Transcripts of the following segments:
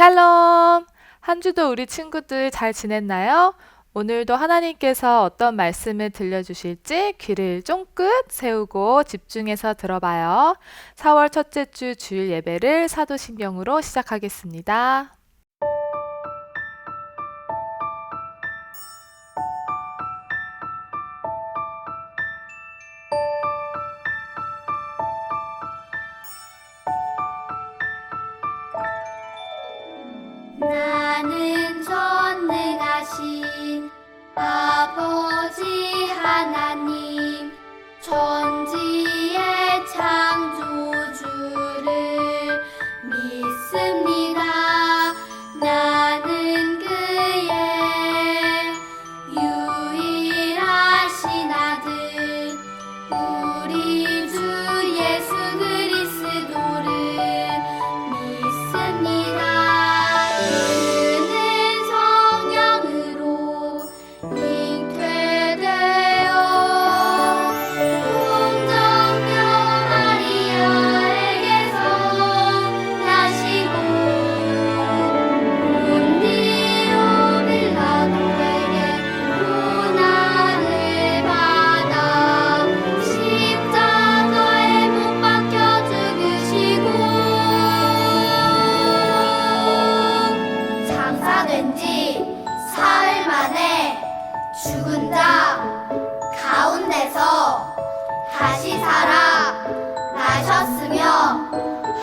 샬롬! 한 주도 우리 친구들 잘 지냈나요? 오늘도 하나님께서 어떤 말씀을 들려주실지 귀를 쫑긋 세우고 집중해서 들어봐요. 4월 첫째 주 주일 예배를 사도신경으로 시작하겠습니다. 나는 전능하신 아버지 하나님 천지의 창조주를 믿습니다. 나는 그의 유일하신 아들 우리 주 예수 그리스도를 믿습니다. 장사된 지 사흘 만에 죽은 자 가운데서 다시 살아 나셨으며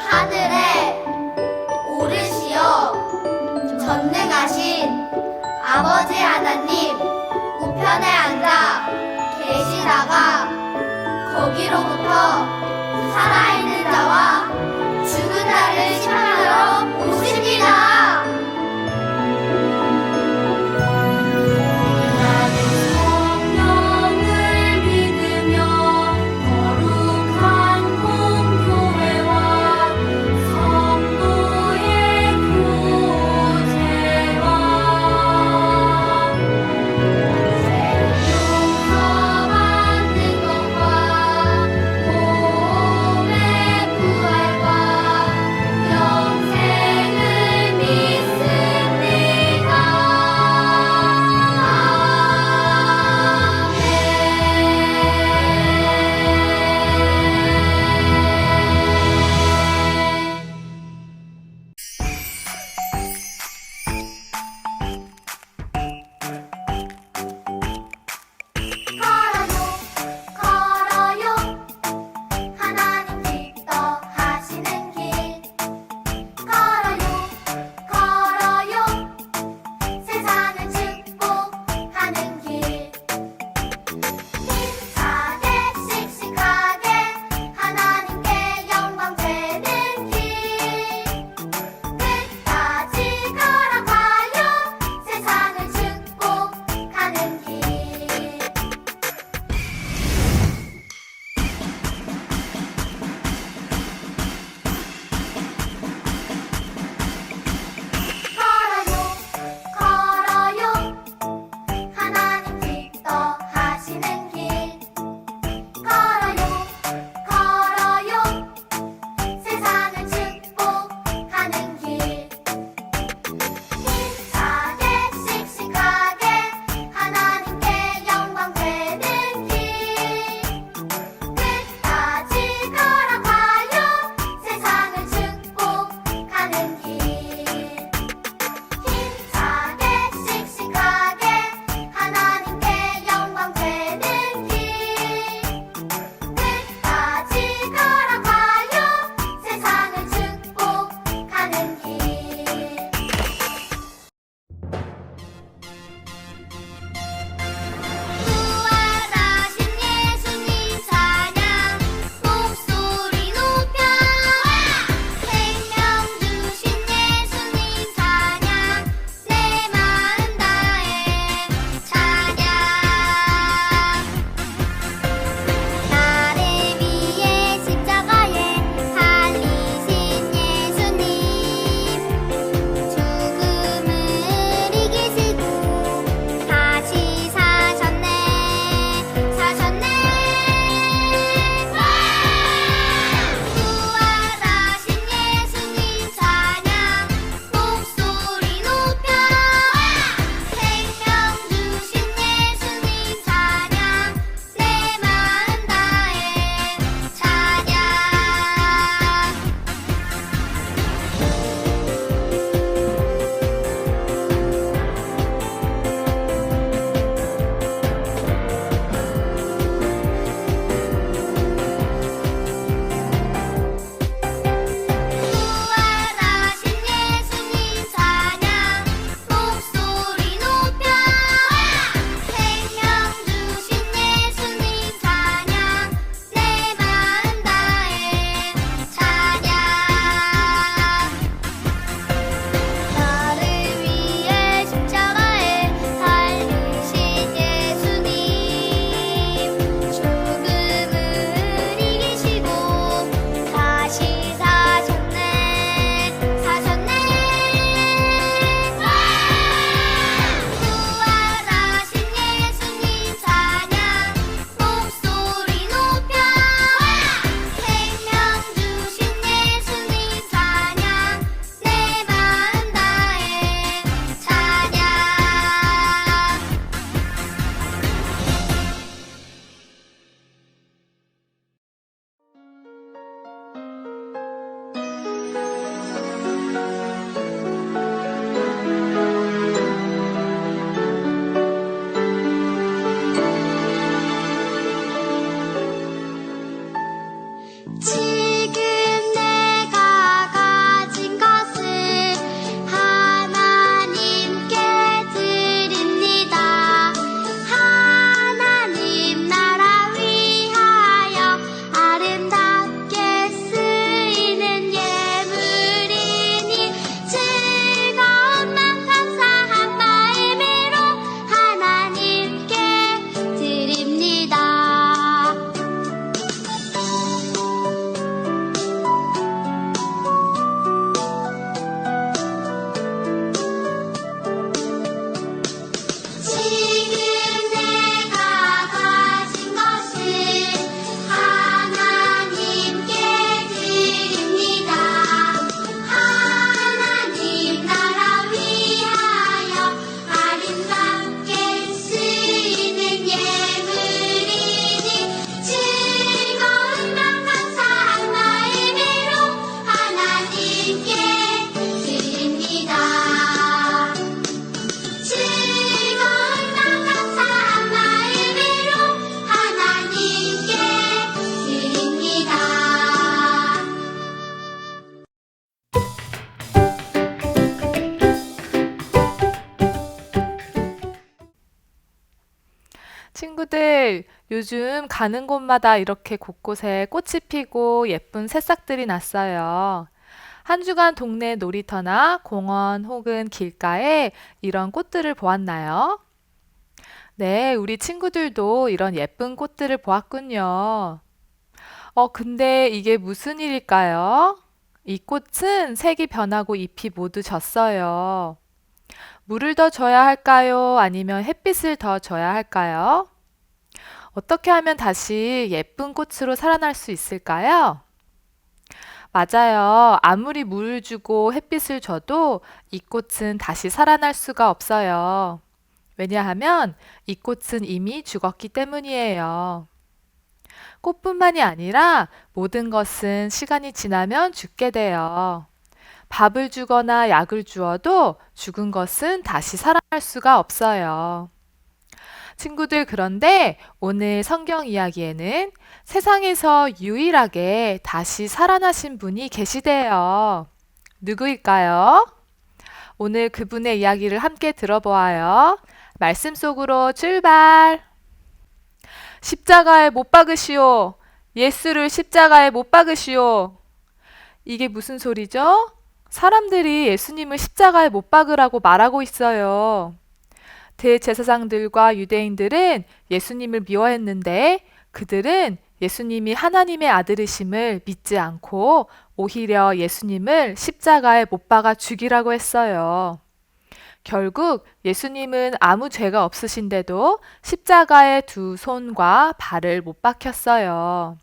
하늘에 오르시어 전능하신 아버지 하나님 우편에 앉아 계시다가 거기로부터 살아있는 자와 죽은 자를 심판하러 오십니다. 구하는 친구들, 요즘 가는 곳마다 이렇게 곳곳에 꽃이 피고 예쁜 새싹들이 났어요. 한 주간 동네 놀이터나 공원 혹은 길가에 이런 꽃들을 보았나요? 네, 우리 친구들도 이런 예쁜 꽃들을 보았군요. 근데 이게 무슨 일일까요? 이 꽃은 색이 변하고 잎이 모두 졌어요. 물을 더 줘야 할까요? 아니면 햇빛을 더 줘야 할까요? 어떻게 하면 다시 예쁜 꽃으로 살아날 수 있을까요? 맞아요. 아무리 물을 주고 햇빛을 줘도 이 꽃은 다시 살아날 수가 없어요. 왜냐하면 이 꽃은 이미 죽었기 때문이에요. 꽃뿐만이 아니라 모든 것은 시간이 지나면 죽게 돼요. 밥을 주거나 약을 주어도 죽은 것은 다시 살아날 수가 없어요. 친구들, 그런데 오늘 성경 이야기에는 세상에서 유일하게 다시 살아나신 분이 계시대요. 누구일까요? 오늘 그분의 이야기를 함께 들어보아요. 말씀 속으로 출발! 십자가에 못 박으시오. 예수를 십자가에 못 박으시오. 이게 무슨 소리죠? 사람들이 예수님을 십자가에 못 박으라고 말하고 있어요. 대제사장들과 유대인들은 예수님을 미워했는데 그들은 예수님이 하나님의 아들이심을 믿지 않고 오히려 예수님을 십자가에 못 박아 죽이라고 했어요. 결국 예수님은 아무 죄가 없으신데도 십자가에 두 손과 발을 못 박혔어요.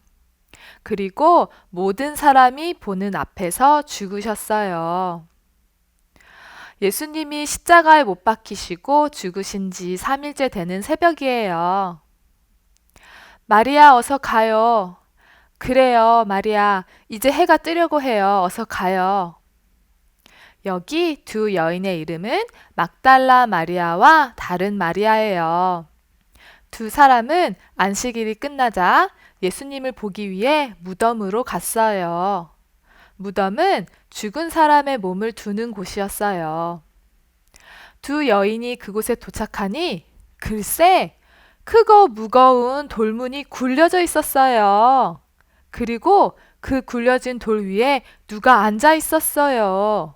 그리고 모든 사람이 보는 앞에서 죽으셨어요. 예수님이 십자가에 못 박히시고 죽으신 지 3일째 되는 새벽이에요. 마리아, 어서 가요. 그래요, 마리아. 이제 해가 뜨려고 해요. 어서 가요. 여기 두 여인의 이름은 막달라 마리아와 다른 마리아예요. 두 사람은 안식일이 끝나자 예수님을 보기 위해 무덤으로 갔어요. 무덤은 죽은 사람의 몸을 두는 곳이었어요. 두 여인이 그곳에 도착하니 글쎄, 크고 무거운 돌문이 굴려져 있었어요. 그리고 그 굴려진 돌 위에 누가 앉아 있었어요.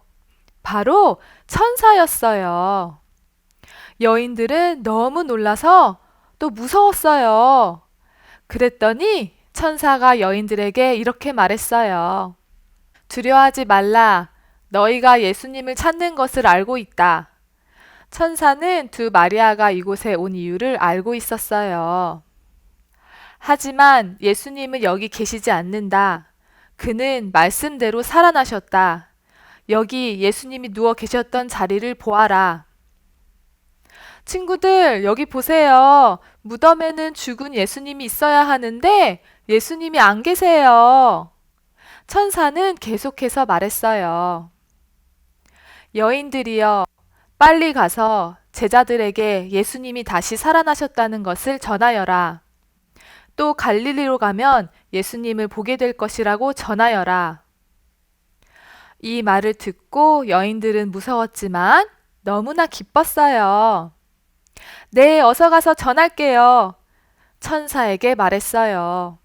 바로 천사였어요. 여인들은 너무 놀라서 또 무서웠어요. 그랬더니 천사가 여인들에게 이렇게 말했어요. 두려워하지 말라. 너희가 예수님을 찾는 것을 알고 있다. 천사는 두 마리아가 이곳에 온 이유를 알고 있었어요. 하지만 예수님은 여기 계시지 않는다. 그는 말씀대로 살아나셨다. 여기 예수님이 누워 계셨던 자리를 보아라. 친구들, 여기 보세요. 무덤에는 죽은 예수님이 있어야 하는데 예수님이 안 계세요. 천사는 계속해서 말했어요. 여인들이여, 빨리 가서 제자들에게 예수님이 다시 살아나셨다는 것을 전하여라. 또 갈릴리로 가면 예수님을 보게 될 것이라고 전하여라. 이 말을 듣고 여인들은 무서웠지만 너무나 기뻤어요. 네, 어서 가서 전할게요. 천사에게 말했어요.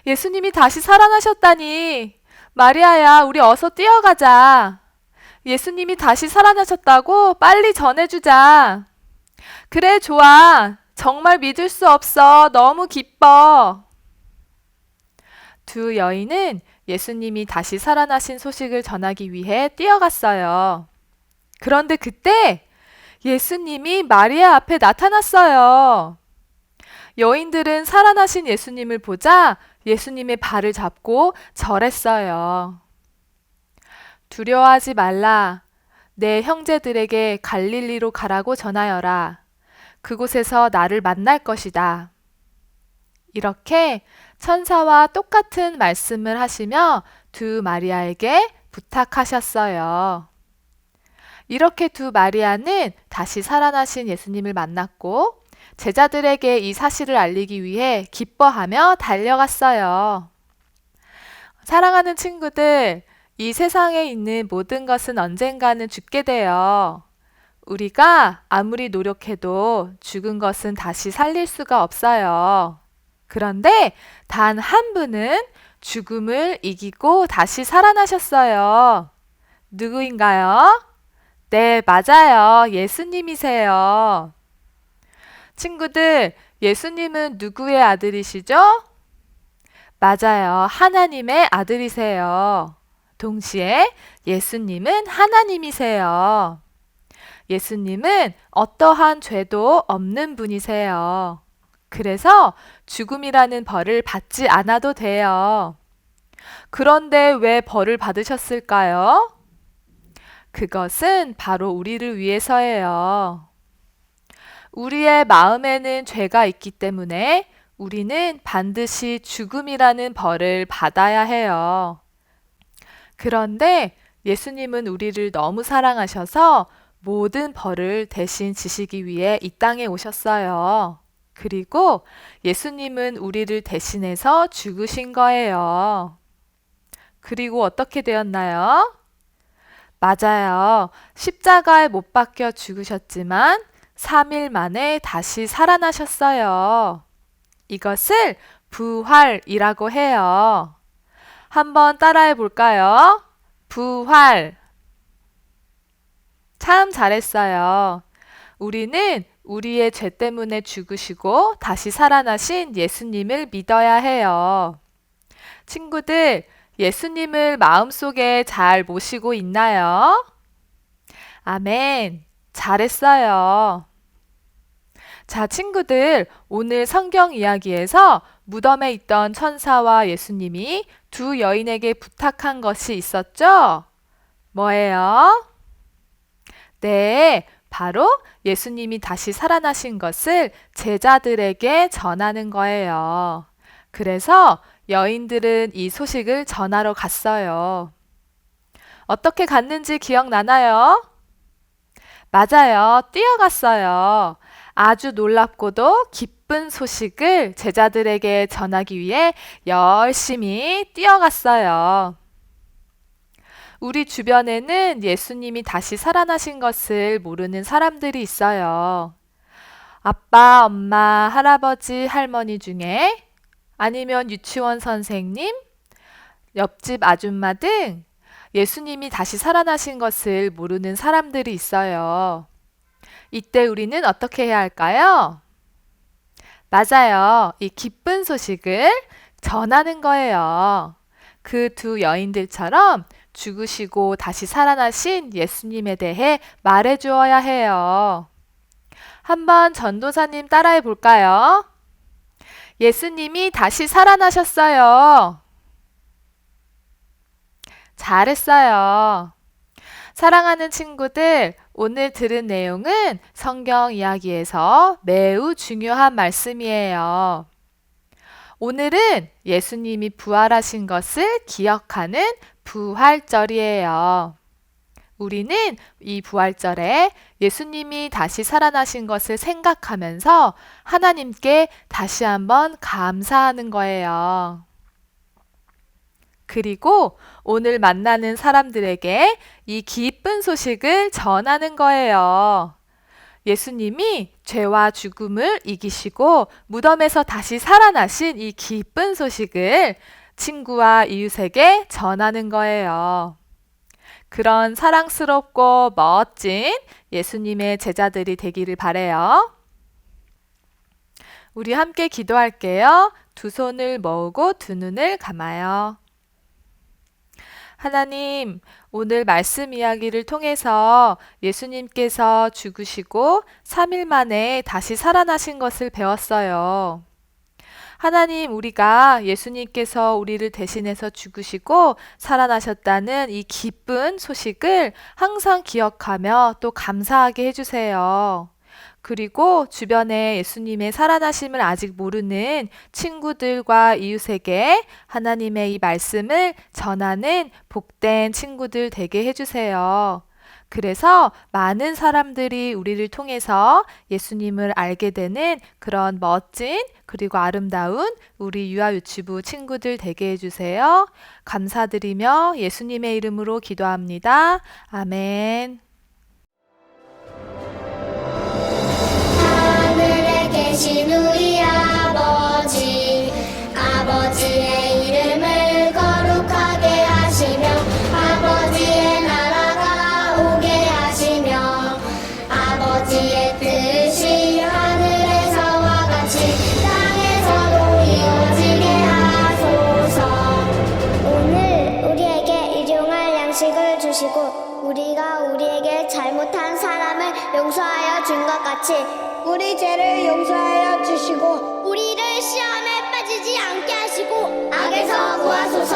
예수님이 다시 살아나셨다니. 마리아야, 우리 어서 뛰어가자. 예수님이 다시 살아나셨다고 빨리 전해주자. 그래, 좋아. 정말 믿을 수 없어. 너무 기뻐. 두 여인은 예수님이 다시 살아나신 소식을 전하기 위해 뛰어갔어요. 그런데 그때 예수님이 마리아 앞에 나타났어요. 여인들은 살아나신 예수님을 보자 예수님의 발을 잡고 절했어요. 두려워하지 말라. 내 형제들에게 갈릴리로 가라고 전하여라. 그곳에서 나를 만날 것이다. 이렇게 천사와 똑같은 말씀을 하시며 두 마리아에게 부탁하셨어요. 이렇게 두 마리아는 다시 살아나신 예수님을 만났고 제자들에게 이 사실을 알리기 위해 기뻐하며 달려갔어요. 사랑하는 친구들, 이 세상에 있는 모든 것은 언젠가는 죽게 돼요. 우리가 아무리 노력해도 죽은 것은 다시 살릴 수가 없어요. 그런데 단 한 분은 죽음을 이기고 다시 살아나셨어요. 누구인가요? 네, 맞아요. 예수님이세요. 친구들, 예수님은 누구의 아들이시죠? 맞아요. 하나님의 아들이세요. 동시에 예수님은 하나님이세요. 예수님은 어떠한 죄도 없는 분이세요. 그래서 죽음이라는 벌을 받지 않아도 돼요. 그런데 왜 벌을 받으셨을까요? 그것은 바로 우리를 위해서예요. 우리의 마음에는 죄가 있기 때문에 우리는 반드시 죽음이라는 벌을 받아야 해요. 그런데 예수님은 우리를 너무 사랑하셔서 모든 벌을 대신 지시기 위해 이 땅에 오셨어요. 그리고 예수님은 우리를 대신해서 죽으신 거예요. 그리고 어떻게 되었나요? 맞아요. 십자가에 못 박혀 죽으셨지만 3일 만에 다시 살아나셨어요. 이것을 부활이라고 해요. 한번 따라해 볼까요? 부활. 참 잘했어요. 우리는 우리의 죄 때문에 죽으시고 다시 살아나신 예수님을 믿어야 해요. 친구들, 예수님을 마음속에 잘 모시고 있나요? 아멘. 잘했어요. 자, 친구들, 오늘 성경 이야기에서 무덤에 있던 천사와 예수님이 두 여인에게 부탁한 것이 있었죠? 뭐예요? 네, 바로 예수님이 다시 살아나신 것을 제자들에게 전하는 거예요. 그래서 여인들은 이 소식을 전하러 갔어요. 어떻게 갔는지 기억나나요? 맞아요. 뛰어갔어요. 아주 놀랍고도 기쁜 소식을 제자들에게 전하기 위해 열심히 뛰어갔어요. 우리 주변에는 예수님이 다시 살아나신 것을 모르는 사람들이 있어요. 아빠, 엄마, 할아버지, 할머니 중에 아니면 유치원 선생님, 옆집 아줌마 등 예수님이 다시 살아나신 것을 모르는 사람들이 있어요. 이때 우리는 어떻게 해야 할까요? 맞아요. 이 기쁜 소식을 전하는 거예요. 그 두 여인들처럼 죽으시고 다시 살아나신 예수님에 대해 말해 주어야 해요. 한번 전도사님 따라해 볼까요? 예수님이 다시 살아나셨어요. 잘했어요. 사랑하는 친구들, 오늘 들은 내용은 성경 이야기에서 매우 중요한 말씀이에요. 오늘은 예수님이 부활하신 것을 기억하는 부활절이에요. 우리는 이 부활절에 예수님이 다시 살아나신 것을 생각하면서 하나님께 다시 한번 감사하는 거예요. 그리고 오늘 만나는 사람들에게 이 기쁜 소식을 전하는 거예요. 예수님이 죄와 죽음을 이기시고 무덤에서 다시 살아나신 이 기쁜 소식을 친구와 이웃에게 전하는 거예요. 그런 사랑스럽고 멋진 예수님의 제자들이 되기를 바래요. 우리 함께 기도할게요. 두 손을 모으고 두 눈을 감아요. 하나님, 오늘 말씀 이야기를 통해서 예수님께서 죽으시고 3일 만에 다시 살아나신 것을 배웠어요. 하나님, 우리가 예수님께서 우리를 대신해서 죽으시고 살아나셨다는 이 기쁜 소식을 항상 기억하며 또 감사하게 해주세요. 그리고 주변에 예수님의 살아나심을 아직 모르는 친구들과 이웃에게 하나님의 이 말씀을 전하는 복된 친구들 되게 해주세요. 그래서 많은 사람들이 우리를 통해서 예수님을 알게 되는 그런 멋진 그리고 아름다운 우리 유아유치부 친구들 되게 해주세요. 감사드리며 예수님의 이름으로 기도합니다. 아멘. 되신 우리 아버지, 아버지의 이름을 거룩하게 하시며 아버지의 나라가 오게 하시며 아버지의 뜻이 하늘에서와 같이 땅에서도 이루어지게 하소서. 오늘 우리에게 일용할 양식을 주시고 우리가 우리에게 잘못한 사람을 용서하여 준 것 같이 우리 죄를 용서하여 주시고 우리를 시험에 빠지지 않게 하시고 악에서 구하소서.